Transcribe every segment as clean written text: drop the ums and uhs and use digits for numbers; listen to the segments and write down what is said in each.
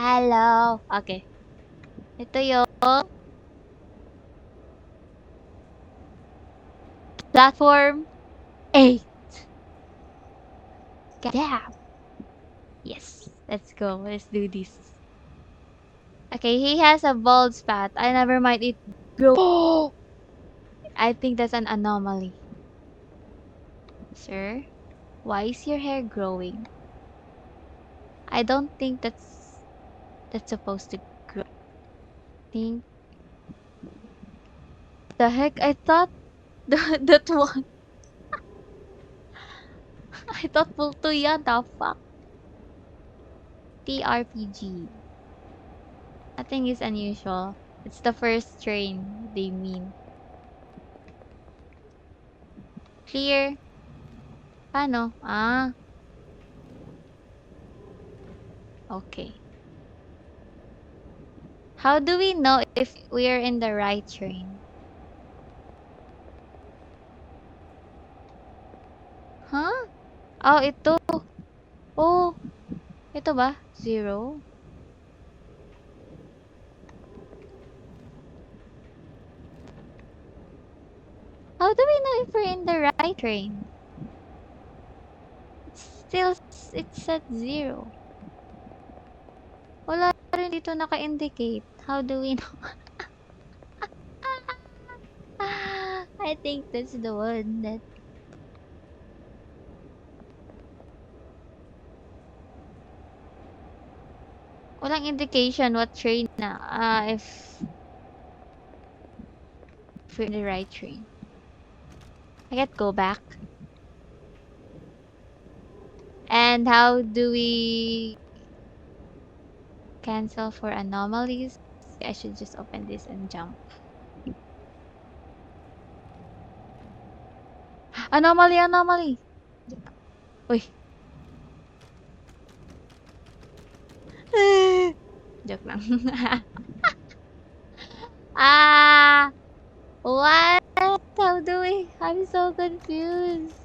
Hello. Okay. Ito yung platform 8. Damn. Yes. Let's go. Let's do this. Okay, he has a bald spot. I never mind it grow. I think that's an anomaly. Sir, why is your hair growing? I don't think that's supposed to grow. Think the heck? I thought that one. I thought Pulto yan. The fuck? TRPG. Nothing is unusual. It's the first train they mean. Clear. Paano? Ah, okay. How do we know if we're in the right train? Huh? Oh, ito. Oh, ito ba? 0? How do we know if we're in the right train? It's at 0. Wala rin dito naka-indicate. How do we know? I think that's the one that walang indication what train na. If we're in the right train. I can't go back. And how do we cancel for anomalies? I should just open this and jump. Anomaly, anomaly! Uy. Joke lang. Ah! What? How do we? I'm so confused.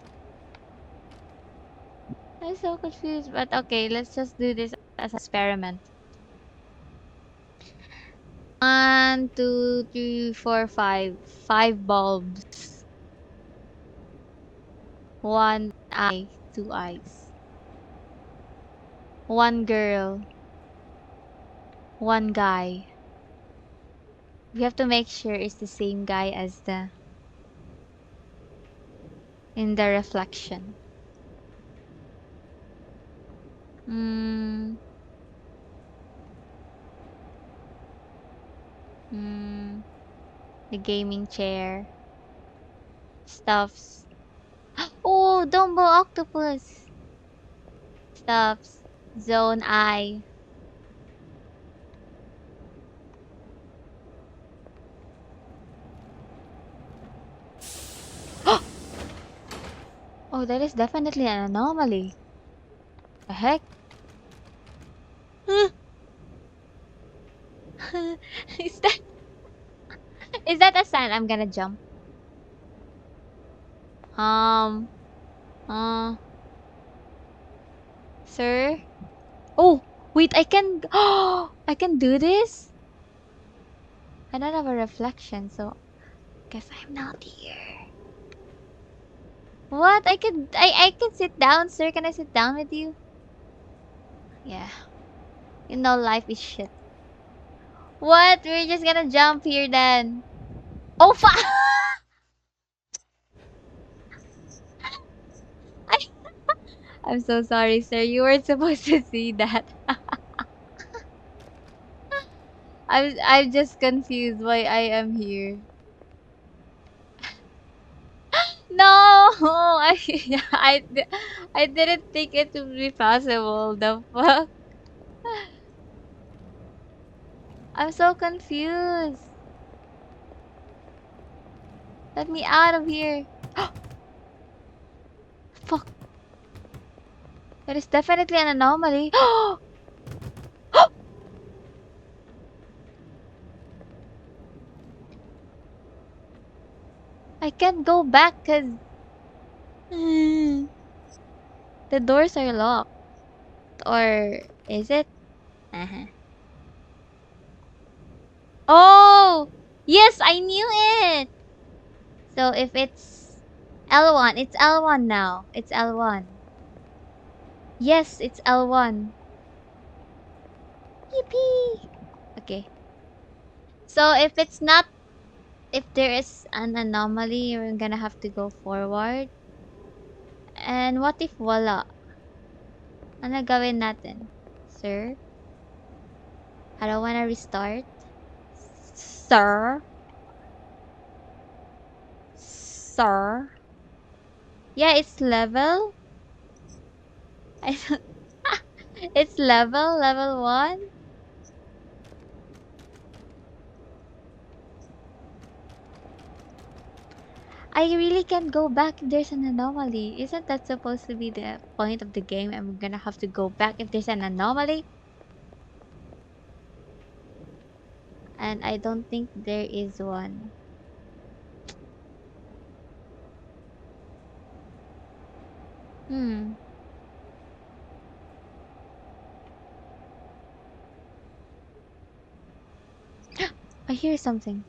I'm so confused. But okay, let's just do this as an experiment. 1, 2, 3, 4, 5. 5 bulbs. 1 eye. 2 eyes. 1 girl. 1 guy. We have to make sure it's the same guy as in the reflection. Mm. Mm. The gaming chair. Stuffs. Oh, Dumbo octopus. Stuffs. Zone eye. Oh, that is definitely an anomaly. The heck? is that is that a sign I'm gonna jump? Um uh Sir? Oh, wait, I can I can do this? I don't have a reflection, so guess I'm not here. What? I can sit down, sir. Can I sit down with you? Yeah. You know life is shit. What? We're just gonna jump here then. Oh fuck! I'm so sorry, sir. You weren't supposed to see that. I'm just confused why I am here. No, I didn't think it would be possible. The fuck? I'm so confused. Let me out of here. Fuck. That is definitely an anomaly. I can't go back because the doors are locked. Or is it? Uh-huh. Oh! Yes, I knew it! So if it's L1, it's L1 now. It's L1. Yes, it's L1. Yippee! Okay. So if it's not, if there is an anomaly, you're gonna have to go forward. And what if wala? Ano gawin natin? Sir? I don't wanna restart. Sir? Sir? Yeah, it's level. I don't, it's level 1. I really can't go back if there's an anomaly. Isn't that supposed to be the point of the game? I'm gonna have to go back if there's an anomaly? And I don't think there is one. Hmm. I hear something.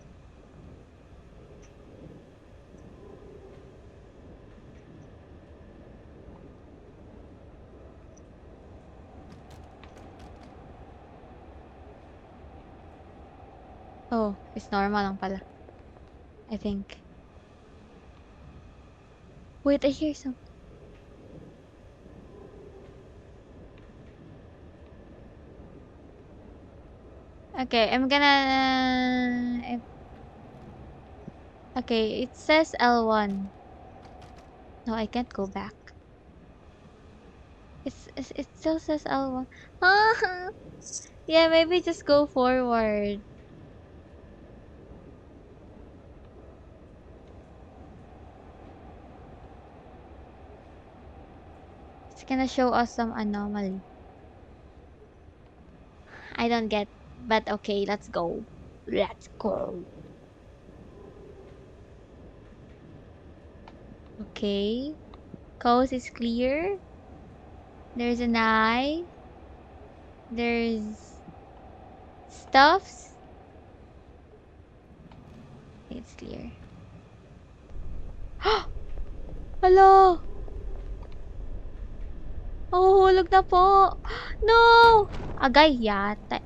Oh, it's normal lang pala. I think. Wait, I hear something. Okay, I'm gonna... Okay, it says L1. No, I can't go back. It still says L1. Ah, yeah, maybe just go forward. It's gonna show us some anomaly. I don't get, but okay, let's go. Let's go. Okay, coast is clear. There's an eye. There's stuffs. It's clear. Hello! Oh, hulog na po. No! Agay yata.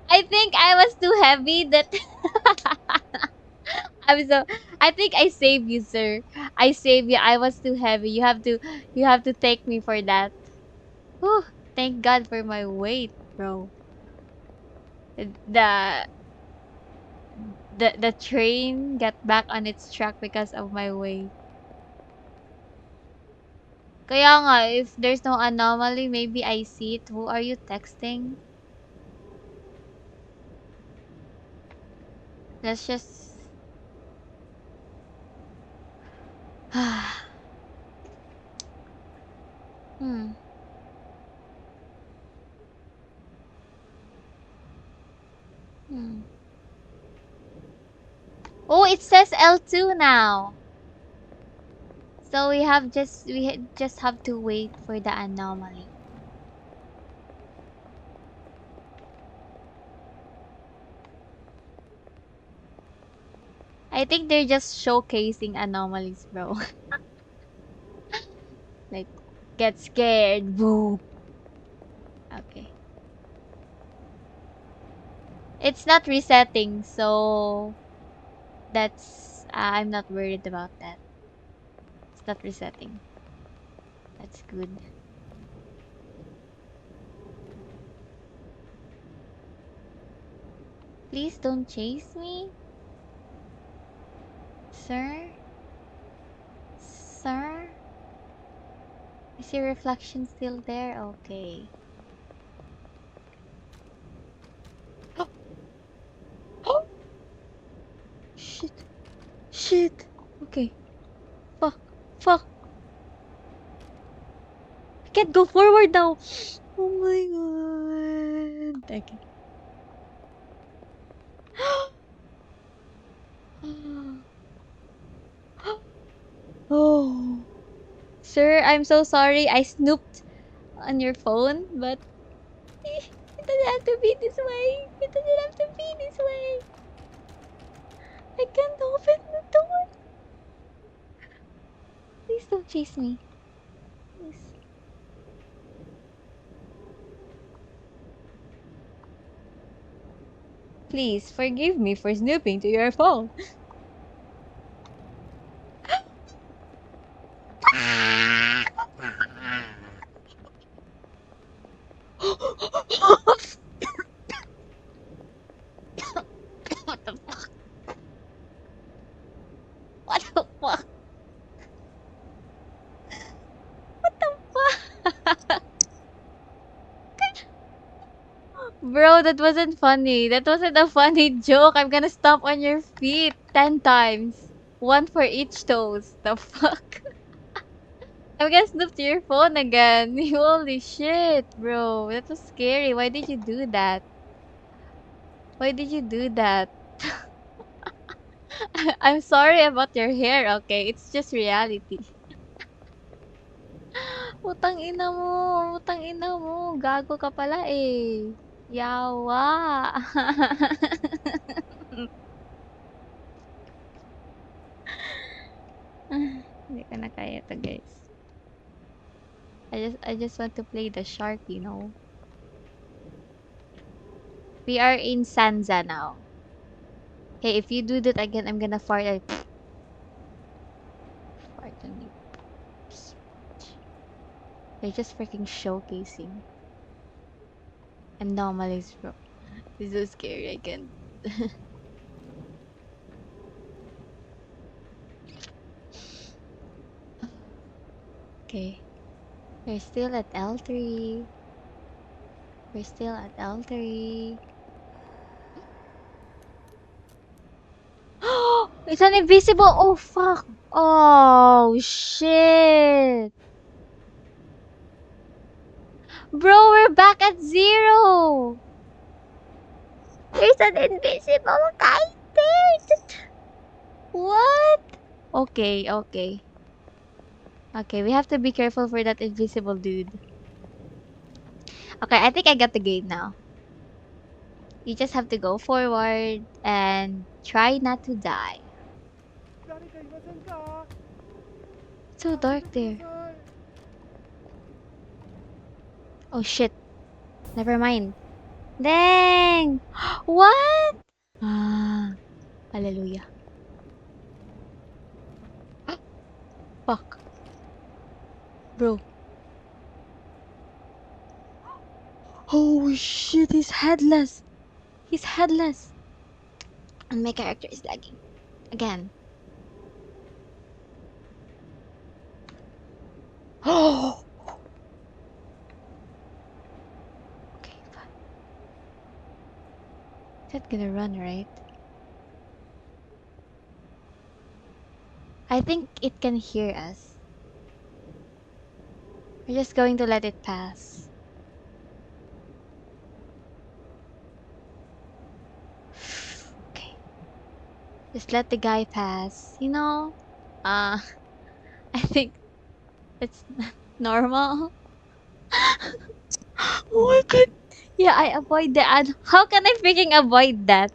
I think I was too heavy that I think I saved you, sir. I saved you. I was too heavy. You have to take me for that. Whew, thank God for my weight, bro. The the train got back on its track because of my weight. Kaya nga, if there's no anomaly, maybe I see it. Who are you texting? Let's just... hmm. Hmm. Oh, it says L2 now. So we just have to wait for the anomaly. I think they're just showcasing anomalies, bro. Like, get scared, boo. Okay. It's not resetting, so that's I'm not worried about that. It's not resetting. That's good. Please don't chase me. Sir? Sir? Is your reflection still there? Okay. Oh! Shit. Shit. Okay. Fuck. Fuck. I can't go forward now. Oh my god. Okay. Oh. Sir, I'm so sorry. I snooped on your phone, but It doesn't have to be this way. It doesn't have to be this way. I can't open the door. Please don't chase me. Please. Please forgive me for snooping to your phone. What the fuck? What the fuck? What the fuck? Bro, that wasn't funny. That wasn't a funny joke. I'm gonna stomp on your feet 10 times. One for each toes. The fuck? I'm gonna snoop to your phone again. Holy shit, bro. That was scary. Why did you do that? Why did you do that? I'm sorry about your hair, okay? It's just reality. Utang ina mo. Utang ina mo. Gago ka pala eh. Yawa. Hindi ko na kaya to, guys. I just want to play the shark, you know. We are in Sansa now. Hey, if you do that again, I'm gonna fart. Fart on you. They're just freaking showcasing anomalies, bro. This is so scary. I can't. Okay. We're still at L3. We're still at L3. It's an invisible. Oh, fuck. Oh, shit. Bro, we're back at 0. There's an invisible guy there. What? Okay, okay. Okay, we have to be careful for that invisible dude. Okay, I think I got the game now. You just have to go forward and try not to die. It's so dark there. Oh shit. Never mind. Dang! What? Ah, hallelujah. Fuck. Bro. Oh shit, he's headless. He's headless. And my character is lagging. Again. Oh! Okay, fine. Is that gonna run, right? I think it can hear us. We're just going to let it pass. Okay. Just let the guy pass. You know? Uh, I think it's normal. Oh my god. Yeah, I avoid that. How can I freaking avoid that?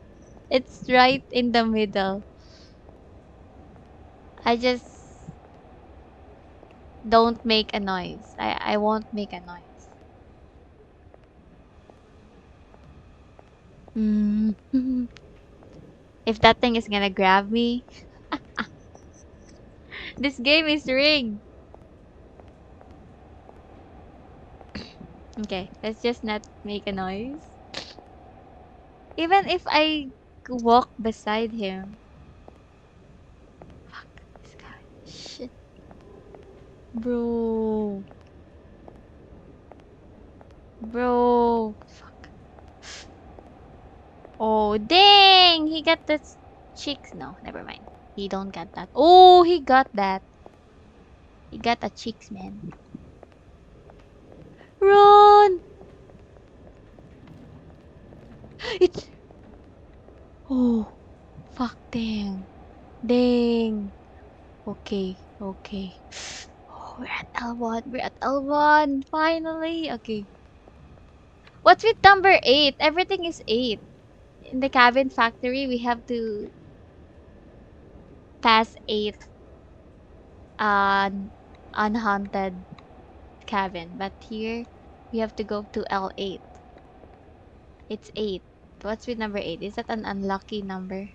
It's right in the middle. I just don't make a noise. I won't make a noise. If that thing is gonna grab me, this game is rigged. Okay, let's just not make a noise. Even if I walk beside him. Fuck, this guy. Shit. Bro. Bro. Fuck. Oh, dang! He got the cheeks. No, never mind. He don't got that. Oh, he got that. He got the cheeks, man. Run! It's... Oh. Fuck, dang. Dang. Okay, okay. Oh, we're at L1. We're at L1. Finally. Okay. What's with number 8? Everything is 8. In the cabin factory, we have to pass 8 uh, unhaunted cabin. But here, we have to go to L8. It's 8. What's with number 8? Is that an unlucky number?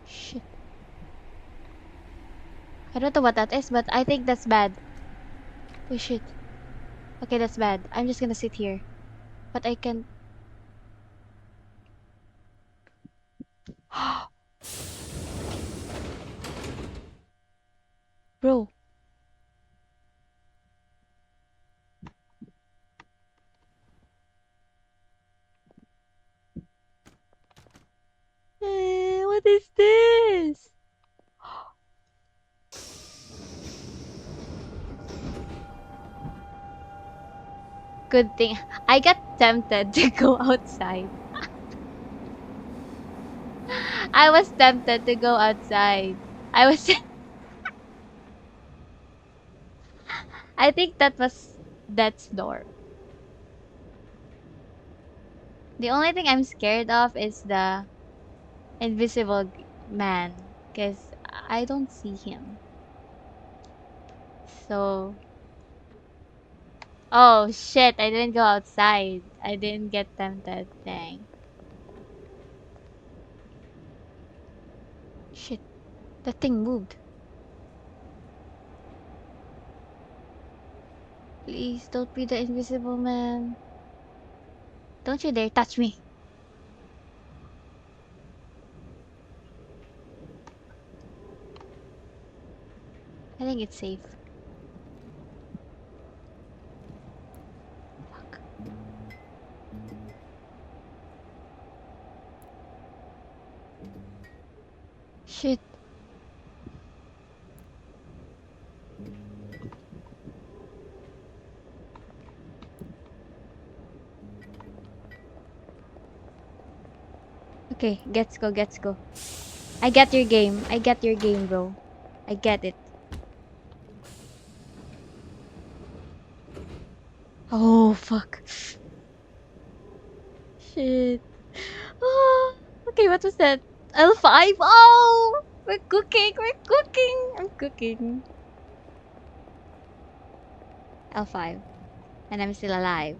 Shit. I don't know what that is, but I think that's bad. Oh shit. Okay, that's bad. I'm just gonna sit here. But I can... Bro. What is this? Good thing. I got tempted to go outside. I was tempted to go outside. I was... I think that was Death's door. The only thing I'm scared of is the invisible man. Because I don't see him. So... Oh shit, I didn't go outside. I didn't get tempted. Dang. Shit, that thing moved. Please don't be the invisible man. Don't you dare touch me. I think it's safe. Fuck. Shit. Okay, let's go, let's go. I get your game. I get your game, bro. I get it. Oh, fuck. Shit. Oh, okay, what was that? L5. Oh, we're cooking. We're cooking. I'm cooking. L5. And I'm still alive.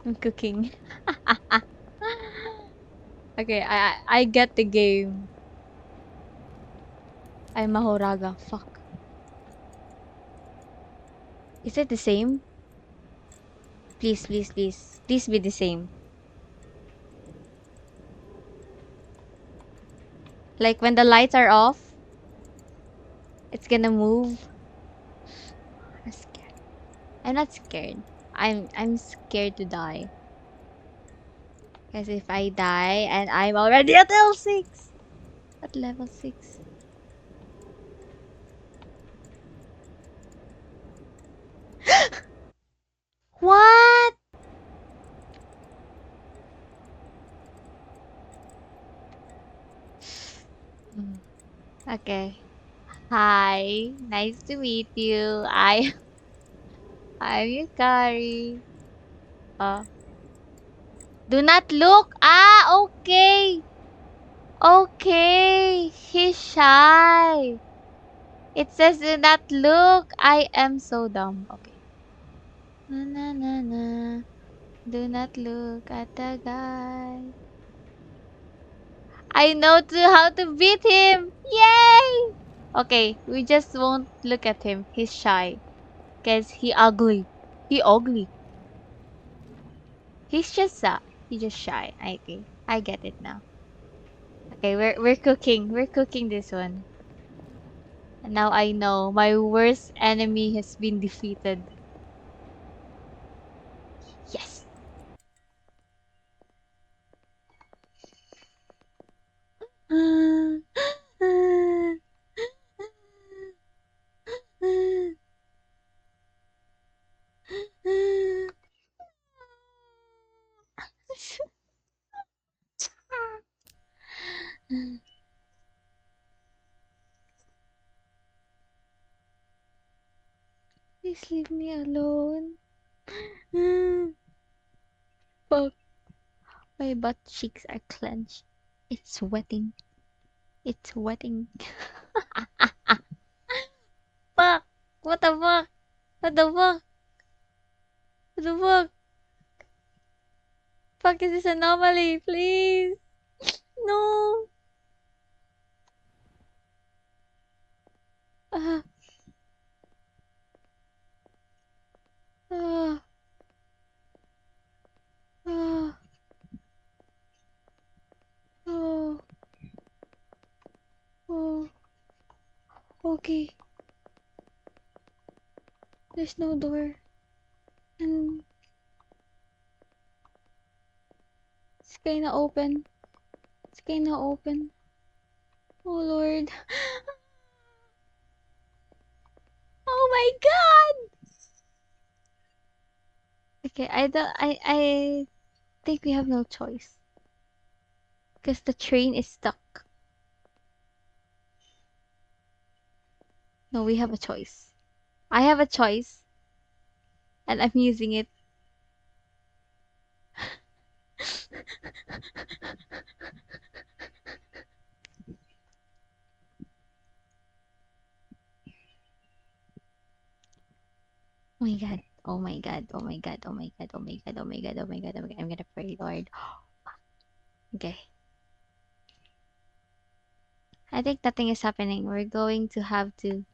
I'm cooking. Okay, I get the game. I'm Mahoraga. Fuck. Is it the same? Please, please, please. Please be the same. Like when the lights are off, it's gonna move. I'm scared. I'm not scared. I'm scared to die. Because if I die and I'm already at L6. At level 6. What? Okay. Hi. Nice to meet you. I'm Yukari. Uh, do not look. Ah, okay. Okay. He's shy. It says do not look. I am so dumb. Okay. Na na na na. Do not look at the guy. I know how to beat him. Yay! Okay, we just won't look at him. He's shy. Cause he ugly. He ugly. He's just he just shy. Okay, I get it now. Okay, we're cooking. We're cooking this one. And now I know my worst enemy has been defeated. Yes. Please leave me alone. Fuck. My butt cheeks are clenched. It's sweating. It's sweating. Fuck! What the fuck? What the fuck? What the fuck? Fuck is this anomaly? Please! No! Ah. Ah. Ah. Oh. Oh. Okay. There's no door. And it's kinda open. It's kinda open. Oh Lord. Oh my god! Okay, I think we have no choice. Because the train is stuck. No, we have a choice. I have a choice. And I'm using it. Oh my god. Oh my god. Oh my god. Oh my god. Oh my god. Oh my god. Oh my god. Oh my god. I'm gonna pray, Lord. Okay. I think nothing is happening. We're going to have to.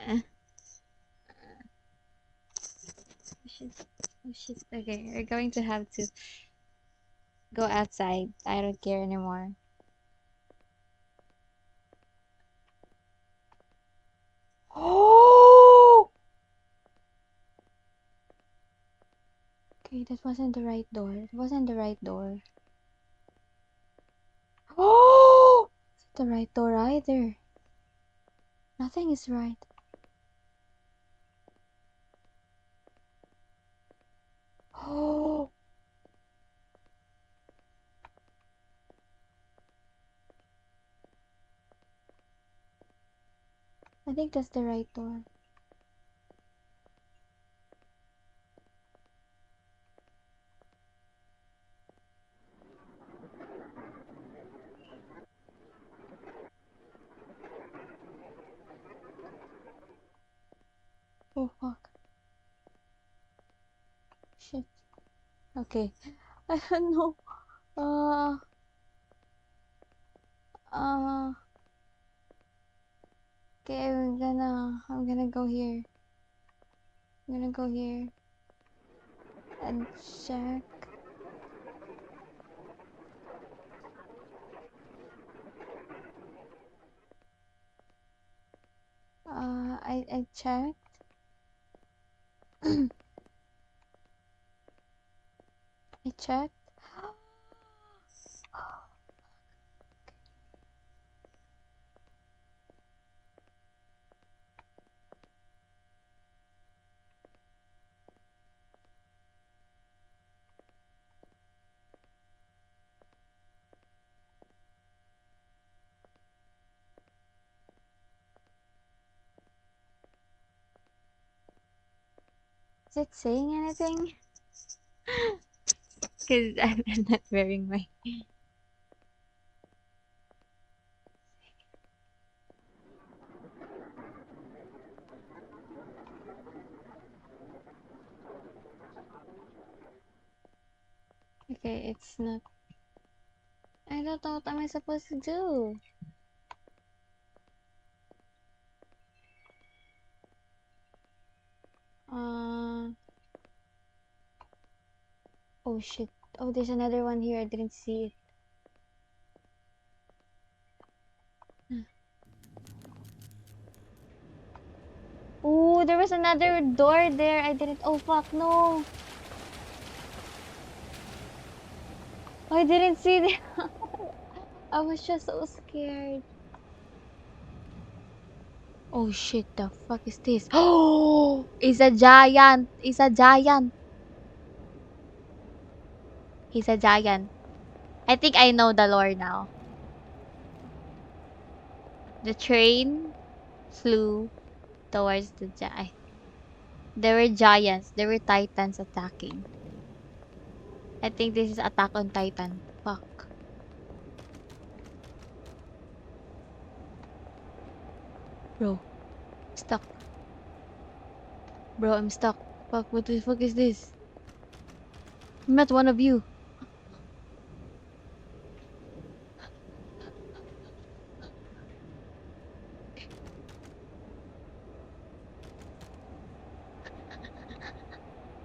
Oh shit. Oh shit. Okay. We're going to have to go outside. I don't care anymore. Oh! Okay, that wasn't the right door. It wasn't the right door. Oh! It's not the right door either. Nothing is right. Oh! I think that's the right door. Oh fuck. Shit. Okay. I don't know. Uh. Uh. Okay, I'm gonna go here. I'm gonna go here and check. I checked. I checked. Is it saying anything? Because I'm not wearing my. Okay, it's not. I don't know what am I supposed to do. Oh shit. Oh, there's another one here. I didn't see it. Oh, there was another door there. I didn't. Oh fuck, no. I didn't see the. I was just so scared. Oh shit, the fuck is this? Oh, it's a giant. It's a giant. He's a giant. I think I know the lore now. The train flew towards the there were giants. There were titans attacking. I think this is Attack on Titan. Fuck. Bro, stuck. Bro, I'm stuck. Fuck, what the fuck is this? I met one of you.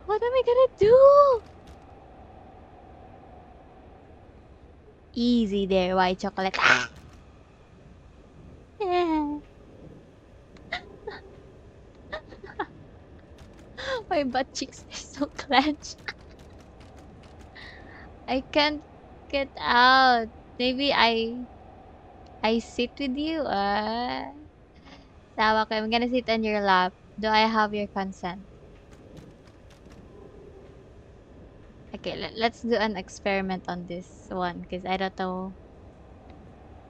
What am I gonna do? Easy there, white chocolate. Ah! Yeah. My butt cheeks are so clenched. I can't get out. Maybe I sit with you. Sawa ko, I'm gonna sit on your lap. Do I have your consent? Okay, let's do an experiment on this one because I don't know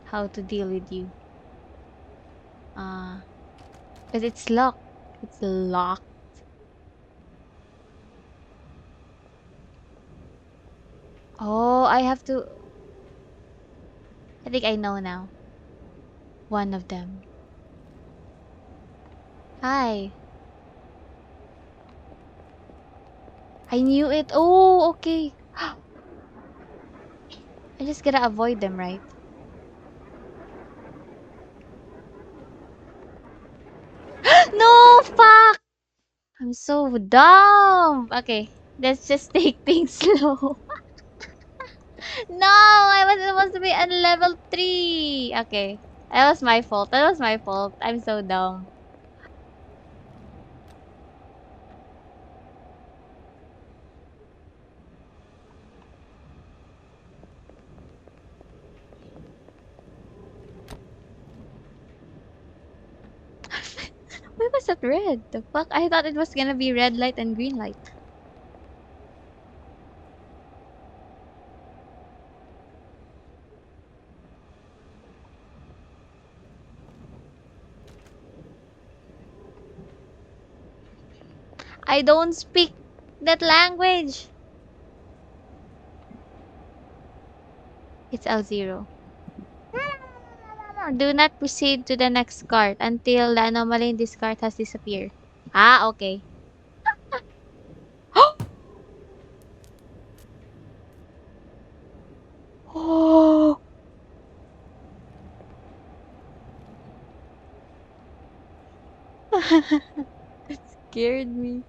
how to deal with you. Because it's locked. It's locked. Oh, I have to. I think I know now. One of them. Hi. I knew it. Oh, okay. I just gotta avoid them, right? No, fuck! I'm so dumb. Okay, let's just take things slow. No, I was supposed to be on level 3. Okay, that was my fault. That was my fault. I'm so dumb. Why was that red? The fuck? I thought it was gonna be red light and green light. I don't speak that language. It's L0. Do not proceed to the next cart until the anomaly in this cart has disappeared. Ah, okay. Oh! It scared me.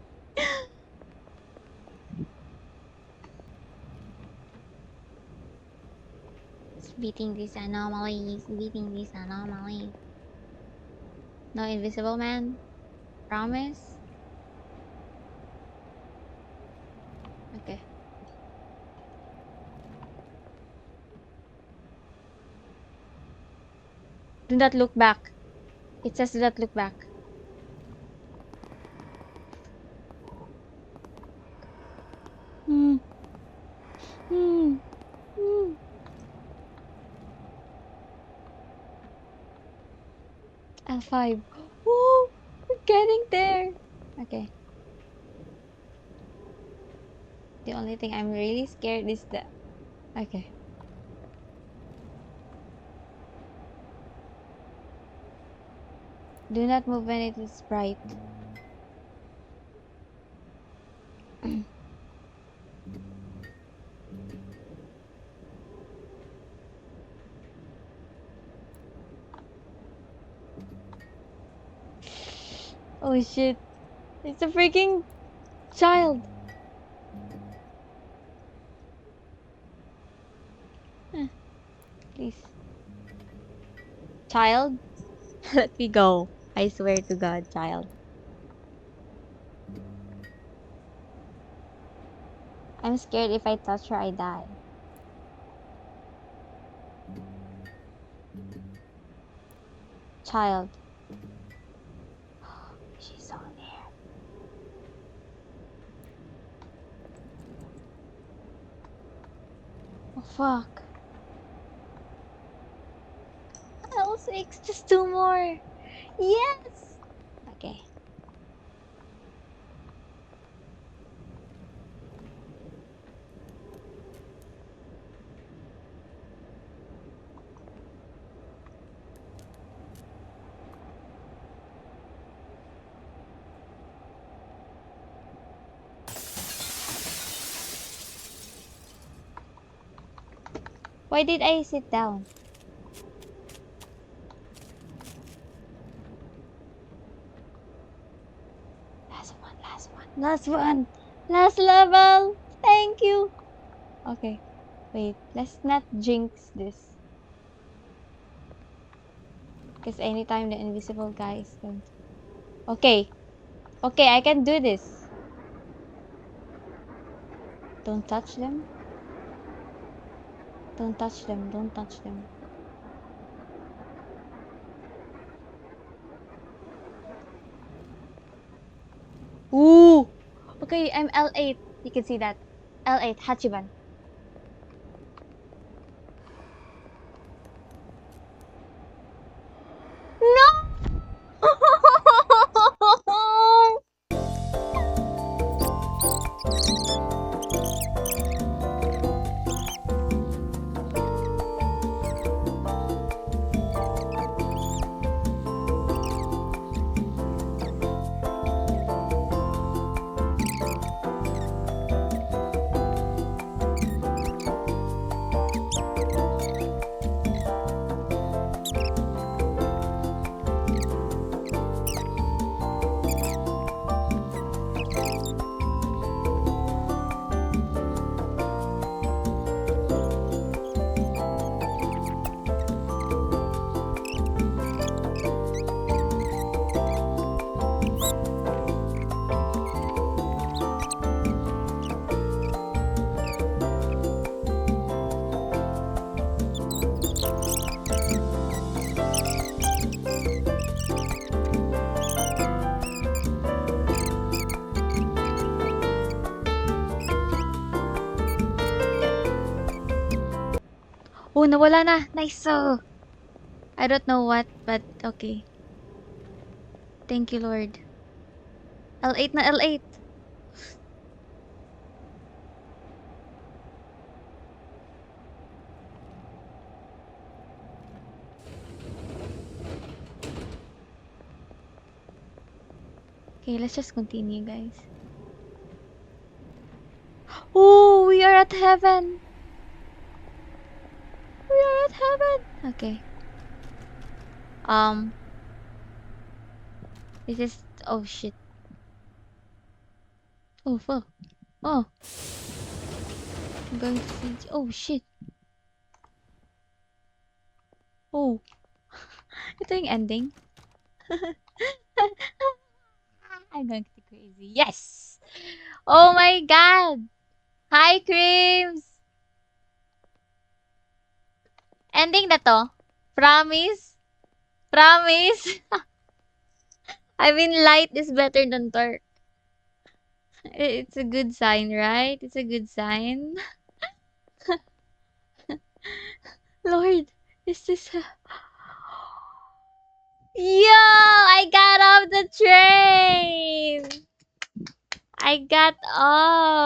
It's beating this anomaly. It's beating this anomaly. No invisible man? Promise? Okay. Do not look back. It says do not look back. Hmm. Hmm. Hmm. L5. Woo! We're getting there. Okay. The only thing I'm really scared is the... Okay. Do not move when it is bright. Oh shit. It's a freaking child. Please. Child? Let me go. I swear to God, child. I'm scared if I touch her, I die. Child. She's so near. Oh fuck. L6, just 2 more. Yes! Okay. Why did I sit down? Last one, last one, last one. Last level. Thank you. Okay. Wait, let's not jinx this. Because anytime the invisible guy is going to... Okay. Okay, I can do this. Don't touch them. Don't touch them. Don't touch them. Ooh! Okay, I'm L8. You can see that. L8, Hachiban. No! Oh, nawala na. Nice. So, I don't know what, but okay. Thank you, Lord. L8 na L8. Okay, let's just continue, guys. Oh, we are at heaven. We are at heaven. Okay. This is... Oh, shit. Oh, fuck. Oh. I'm going to see... Oh, shit. Oh. Ito yung ending. I'm going to be crazy. Yes! Oh my god! Hi, Creams! Ending na to? Promise? Promise? I mean, light is better than dark. It's a good sign, right? It's a good sign. Lord, is this a... Yo! I got off the train! I got off!